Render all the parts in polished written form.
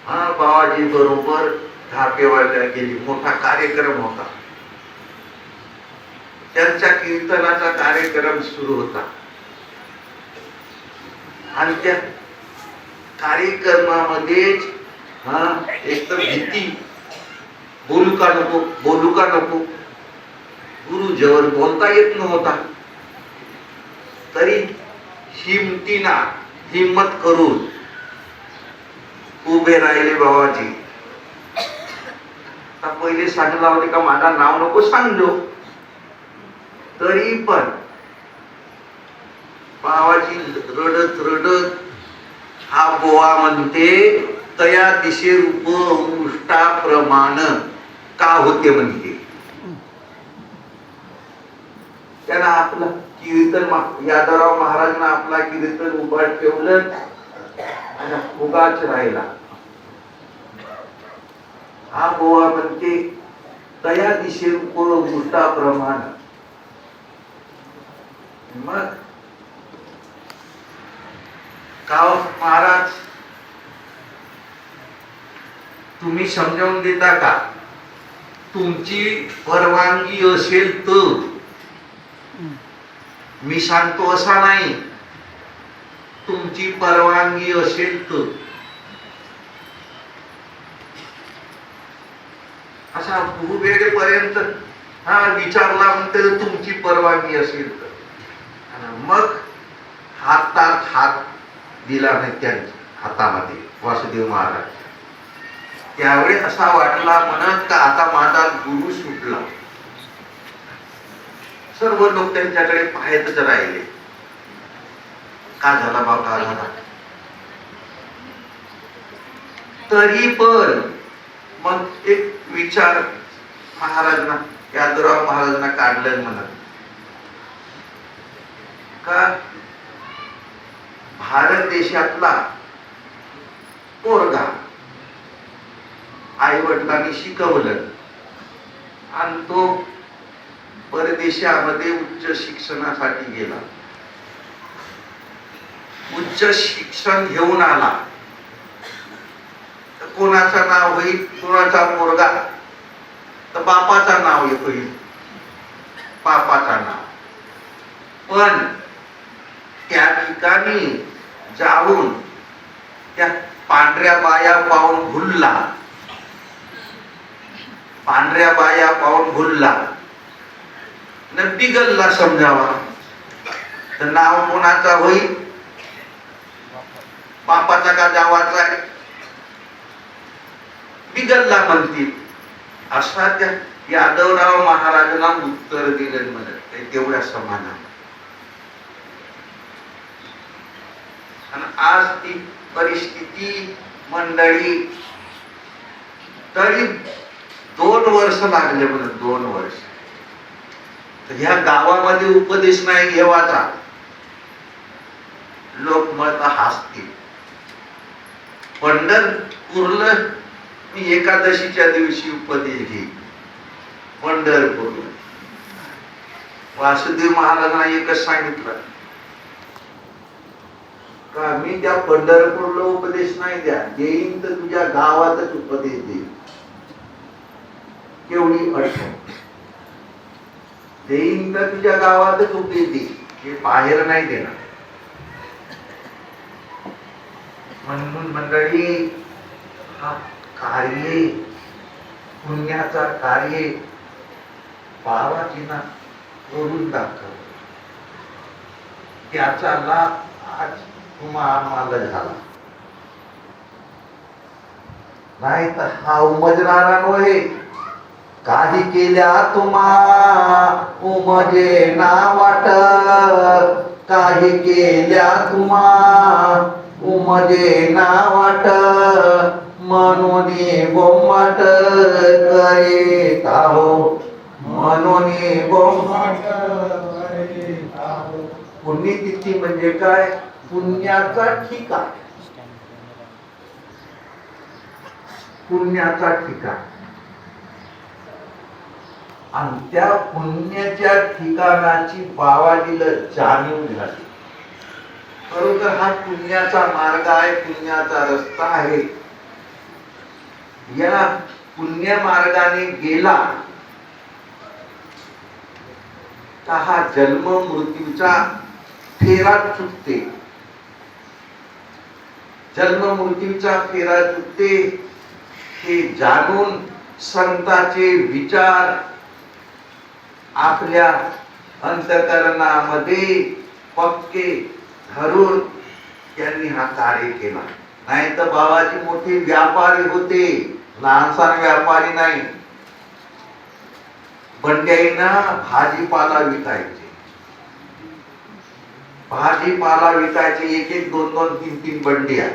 हा बाबाजी बरोबर धापेवाल्या गेली. मोठा कार्यक्रम होता. त्यांच्या कीर्तनाचा कार्यक्रम सुरू होता आणि त्या कार्यक्रमामध्येच एक तर भीती, बोलू का नको, बोलू का नको. गुरु जवळ बोलता येत नव्हता, तरी हिम्मत करून उभे राहिले बाबाजी. पहिले सांगितलं होते का माझा नाव नको सांगलो, तरी पण बाबाजी रडत रडत हा बोवा म्हणते, तया दिशे रूप उष्टाप्रमाण का होते म्हणते. त्यांना आपलं कीर्तन यादवराव महाराजांना आपला कीर्तन उभा ठेवलं आणि उगाच राहिला. हा बोवा म्हणते तया दिशे रूप उष्टाप्रमाण. मग गाव महाराज तुम्ही समजावून देता का? तुमची परवानगी असेल तर. मी सांगतो असा नाही, तुमची परवानगी असेल तर. असा खूप वेळेपर्यंत विचारला म्हणते तुमची परवानगी असेल तर. मग हातात हात दिला नाही त्यांच्या हातामध्ये वासुदेव महाराज. त्यावेळी असा वाटला म्हणत का आता माझा गुरु सुटला. सर्व लोक त्यांच्याकडे पाहतच राहिले. का झाला बाबा, का झाला. तरी पण मग एक विचार महाराजांना, यादवराव महाराजांना काढलं म्हणत का भारत देशातला पोरगा आई वडिलांनी शिकवलं आणि तो परदेशामध्ये उच्च शिक्षणासाठी गेला. उच्च शिक्षण घेऊन आला तर कोणाचं नाव होईल? कोणाचा पोरगा तर बापाचा नाव होईल, बापाचा नाव. पण त्या ठिकाणी जाऊन त्या पांढऱ्या बाया पाहून भुलला, पांढऱ्या बाया पाहून भुलला न बिगलला समजावा तर नाव कोणाचा होईल? बापाचा का जावाचा आहे? बिगलला म्हणतील. असा त्या यादवराव महाराजांना उत्तर दिलं म्हणत तेवढ्या समाना. आणि आज ती परिस्थिती मंडळी, तरी 2 वर्ष लागले म्हणत, 2 वर्ष. तर ह्या गावामध्ये उपदेश नाही घेवाचा. लोक मत हसतील. पंढरपूरला मी एकादशीच्या दिवशी उपदेश घेईन. पंढरपूरला वासुदेव महाराजांना एकच सांगितलं का मी त्या पंढरपूरला उपदेश नाही द्या, देईन तर तुझ्या गावातच उपदेश देईन. केवढी अडचण. देईन तर तुझ्या गावातच उपदेश देईन, हे बाहेर नाही देणार. म्हणून मंडळी हा कार्य, पुण्याचा कार्य बाबाजींना करून दाखव. त्याचा लाभ आज आम्हाला झाला. नाही तर हा उमजणारा नव्हे. काही केल्या तुम्हा उमजे ना वाट, काही केल्या तुम्हा उमजे ना वाट, म्हणून बोंबाट करीत आहो, म्हणून बोंबाट करीत आहो. पुण्यतिथी म्हणजे काय? पुण्याचा ठिकाण, पुण्याचा ठिकाण. आणि त्या पुण्याच्या ठिकाणाची बाबाजीला जाणीव झाली. खरोखर हा पुण्याचा मार्ग आहे, पुण्याचा रस्ता आहे. या पुण्य मार्गाने गेला तर हा जन्म मृत्यूचा फेरा चुकते. जन्म मृत्यूचा फेरा चुकते हे जाणून संतांचे विचार आपल्या अंतःकरणामध्ये पक्के धरून त्यांनी हा कार्य केला. नाही तर बाबाजी मोठे व्यापारी होते, लहानसा व्यापारी नाही. बंड्याईना भाजीपाला विकायचे, भाजीपाला विकायचे, एक एक दोन दोन तीन तीन बंड्या.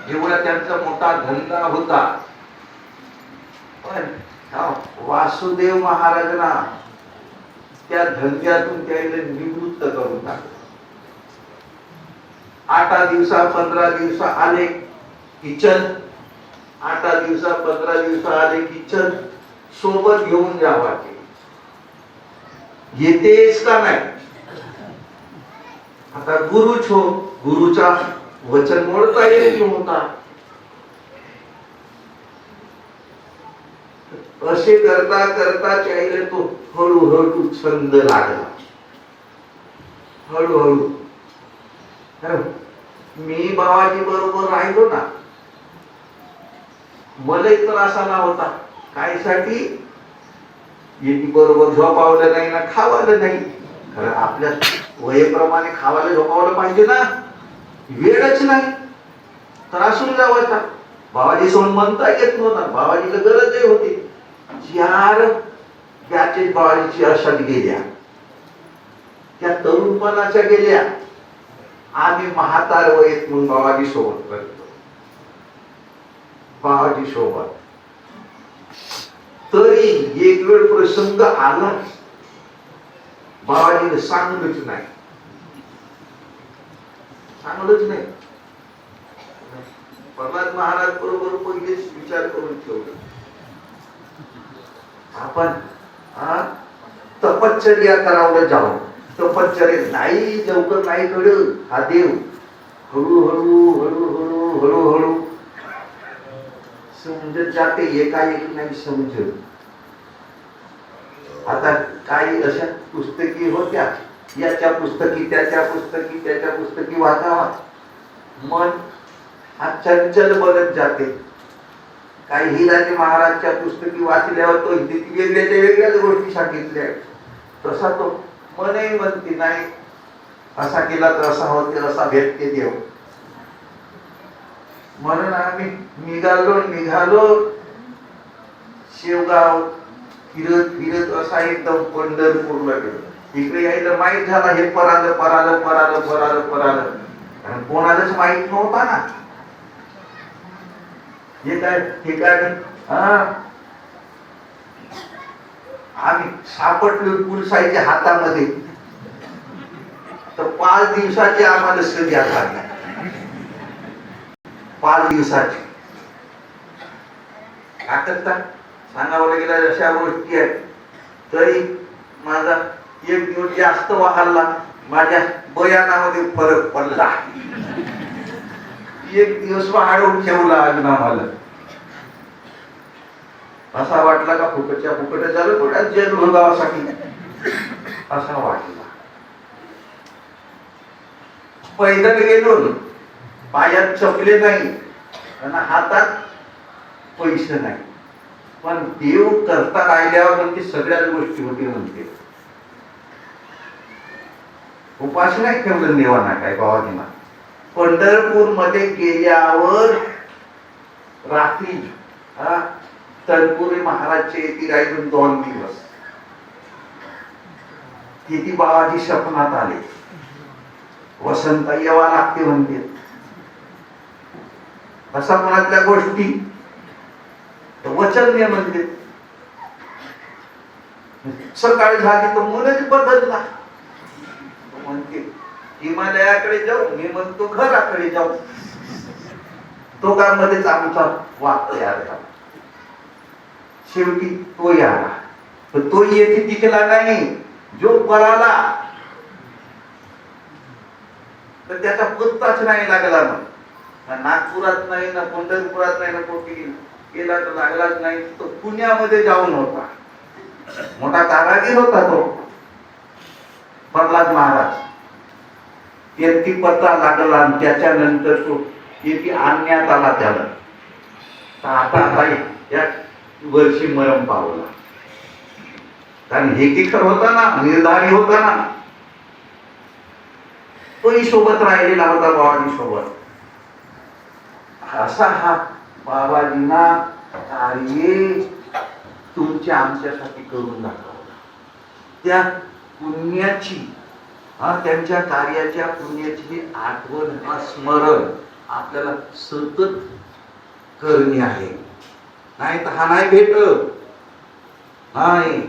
एवढा त्यांचा मोठा धंदा होता. पण वासुदेव महाराजांना त्या धंद्यातून त्याला निवृत्त करून टाकलं. 8 दिवसा 15 दिवसा आले किचन, 8 दिवसा 15 दिवसा आले किचन सोबत घेऊन जावा. येतेस का नाही? आता गुरुच हो, गुरुचा वचन मोडता येत नव्हता. असे करता करता त्याला तो हळूहळू छंद लागला. हळूहळू मी बाबाजी बरोबर राहिलो ना, मलाही त्रास आला होता. काय साठी? येती बरोबर झोपावलं नाही ना खावायला नाही. खरं आपल्या वयेप्रमाणे खावायला झोपावलं पाहिजे ना, वेळच नाही. त्रासून जावायचा. बाबाजी सोडून म्हणता येत नव्हता. बाबाजीला गरज होती. 4 बॅचेस बाबाजीची अशात गेल्या. त्या तरुणपणाच्या गेल्या. आम्ही म्हातार वयेत म्हणून बाबाजी सोबत करतो. बाबाजी सोबत तरी एक वेळ प्रसंग आला, बाबाजीने सांगलंच नाही. सांगलंच नाही. प्रल्हाद महाराज बरोबर पहिलेच विचार करून ठेवलं. आपण तपश्चर्या करावं जाऊ. तपश्चर्या नाही लवकर नाही कळलं. हा देव हळूहळू हळूहळू हळूहळू समजत जाते. एकाएक नाही समजत. आता काही अशा पुस्तकी होत्या, याच्या पुस्तकी त्याच्या पुस्तकी त्याच्या पुस्तकी वाचावा. मन हा चंचल बनत जाते. काही हिराजी महाराजच्या पुस्तकी वाचल्यावर तो वेगळ्याच्या वेगळ्याच गोष्टी सांगितल्या. तसा तो मनही म्हणते नाही, असा केला तर असा होते, असा भेटते देव. म्हणून आम्ही निघालो शेवगाव फिरत फिरत असा एकदम पंढरपूरला गेलो. इकडे यायला माहित झाला हे परालं परालं परालं परालं परालं. कारण कोणालाच माहित नव्हता ना हे काय ठिकाणी. आम्ही सापडलो पुलसाईच्या हातामध्ये. तर 5 दिवसाची आम्हाला सजा झाली. 5 दिवसाची. आता सांगावं गेला अशा गोष्टी आहेत. तरी माझा 1 दिवस जास्त वाहरला. माझ्या बयानामध्ये फरक पडला. 1 दिवस वाढवून ठेवला अजून आम्हाला. असा वाटला का फुकटच्या फुकट झालं थोड्या जेल भोगावासाठी असा वाटला. पैदल गेलो, पायात चपले नाही आणि हातात पैसे नाही. पण देव करता राहिल्यावर म्हणते सगळ्याच गोष्टी होती म्हणते. उपाशी नाही ठेवलं देवाना काय बाबाजींना. पंढरपूर मध्ये गेल्यावर रात्री तनपुरे महाराजचे येथे राहिलो 2 दिवस. किती बाबाजी स्वप्नात आले. वसंत यावा लागते म्हणते. असा मनातल्या गोष्टी वचन म्हणते. सकाळी झाली तर मनच बदलला. म्हणते हिमालयाकडे जाऊ, मी म्हणतो घराकडे जाऊ. दोघांमध्येच आमचा वाद तयार झाला. शेवटी तो आला. तर तो येथे टिकला नाही. जो पळाला तर त्याचा पत्ताच नाही लागला. मग नागपुरात नाही ना पंढरपुरात नाही ना कोटी गेला तर लागलाच नाही. तो पुण्यामध्ये जाऊन होता, मोठा कारागीर होता तो प्रल्हाद महाराज. येती पत्ता लागला आणि त्याच्यानंतर तो येथे आणण्यात आला त्याला. आता या वर्षी मरण पावला. कारण हेकेकर होता ना, निर्धारी होता ना, तोही सोबत राहिलेला होता बाबाजी सोबत. असा हा बाबाजींना कार्य तुमच्या आमच्यासाठी करून दाखवला. त्या पुण्याची त्यांच्या कार्याच्या पुण्याची आठवण स्मरण आपल्याला सतत करणे आहे. नाही तर हा नाही भेटत. नाही,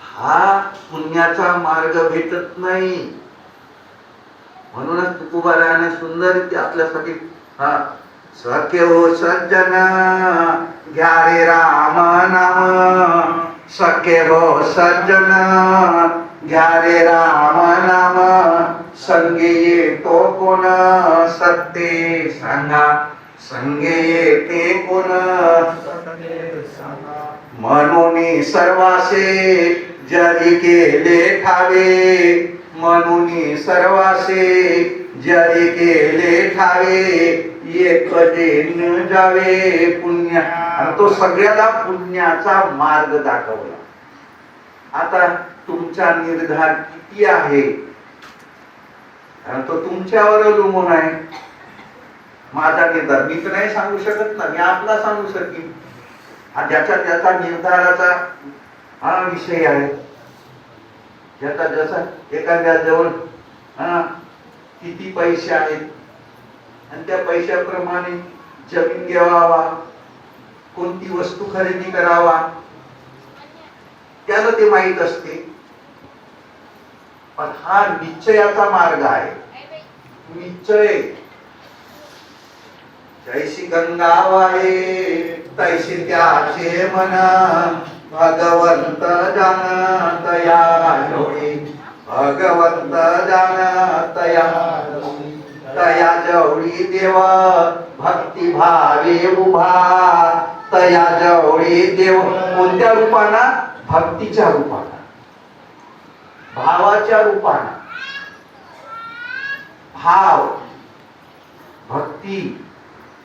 हा पुण्याचा मार्ग भेटत नाही. म्हणूनच तुकोबारायाने सुंदर आपल्यासाठी सखे हो सज्जन घ्या रे राम नाम, सखे हो सज्जन घ्या रे राम नाम, संगे येतो कोण सत्य सांगा, संगे येते कोण म्हणून सर्वासे जरी केले ठावे, म्हणून सर्वासे जरी केले ठावे, एक देन जावे पुण्य. आणि तो सगळ्याला पुण्याचा मार्ग दाखवला. आता तुमचा निर्धार किती आहे तो तुमच्यावर अवलंबून आहे. माझा निर्धार मी तर नाही सांगू शकत ना, मी आपला सांगू शकेन. हा ज्याच्या त्याचा निर्धाराचा विषय आहे. ज्याचा जसा एखाद्या जवळ किती पैसे आहेत आणि त्या पैशाप्रमाणे जमीन घ्यावा, कोणती वस्तू खरेदी करावा, त्याला ते माहित असते. पण हा निश्चयाचा मार्ग आहे. निश्चय जैसी गंगा वाहे तैसी त्याचे मन, भगवंत जाणत या जोडी, भगवंत जाणत या तया जवळी देव भक्ती भावे उभा, तया जवळी देव. कोणत्या रूपाना? भक्तीच्या रूपाना, भावाच्या रूपाना. भाव भक्ती.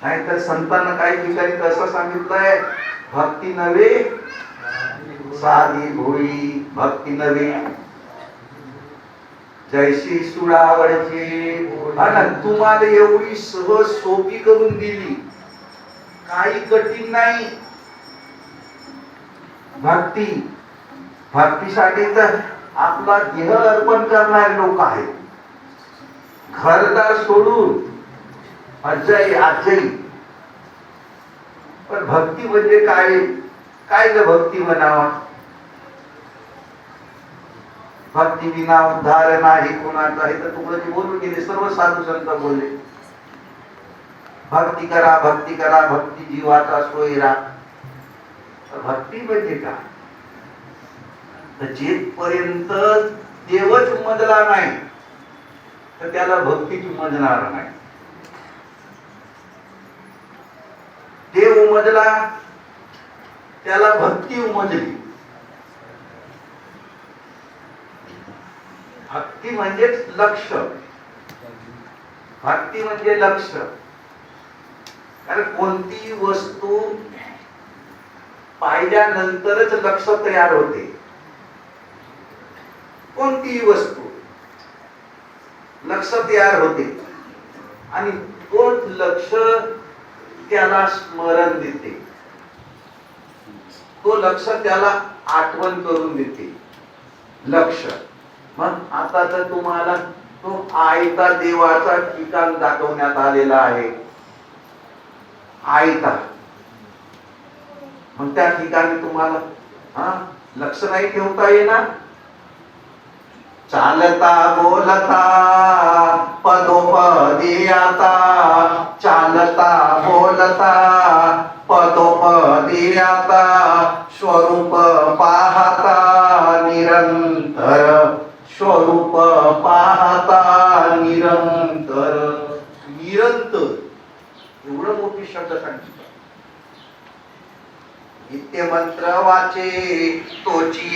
नाहीतर संतांना काही ठिकाणी तसं सांगितलंय, भक्ती नव्हे साधी भोळी भक्ती नव्हे, जैशी सुडावळची. तुम्हाला एवढी सहज सोपी करून दिली, काही कठीण नाही. भक्ती, भक्तीसाठी तर आपला देह अर्पण करणारे लोक आहेत. घरदार सोडून अजय आजही. पण भक्ती म्हणजे काय? काय ग भक्ती म्हणावा? भक्ती विना उद्धार नाही कोणाचा. हे तर तुकडोजी बोलून गेले, सर्व साधू संत बोलले. भक्ती करा, भक्ती करा, भक्ती जीवाचा सोयरा. भक्ती म्हणजे काय? जेपर्यंत देवच उमजला नाही तर त्याला भक्ती उमजणार नाही. देव उमजला त्याला भक्ती उमजली. भक्ती म्हणजेच लक्ष. भक्ती म्हणजे लक्ष. कारण कोणती वस्तू पाहिल्यानंतरच लक्ष तयार होते. कोणतीही वस्तू लक्ष तयार होते आणि तोच लक्ष त्याला स्मरण देते. तो लक्ष त्याला आठवण करून देते. लक्ष. मग आता तर तुम्हाला तो आयता देवाचा ठिकाण दाखवण्यात आलेला आहे. आयता. मग त्या ठिकाणी तुम्हाला लक्ष नाही ठेवता येणार. चालता बोलता पदोपदी आता, चालता बोलता पदोपदी आता, स्वरूप पाहता निरंतर, स्वरूप पाहता निरंतर. निरंतर एवढं मोठी शब्द सांगितलं. नित्य मंत्र वाचे तोची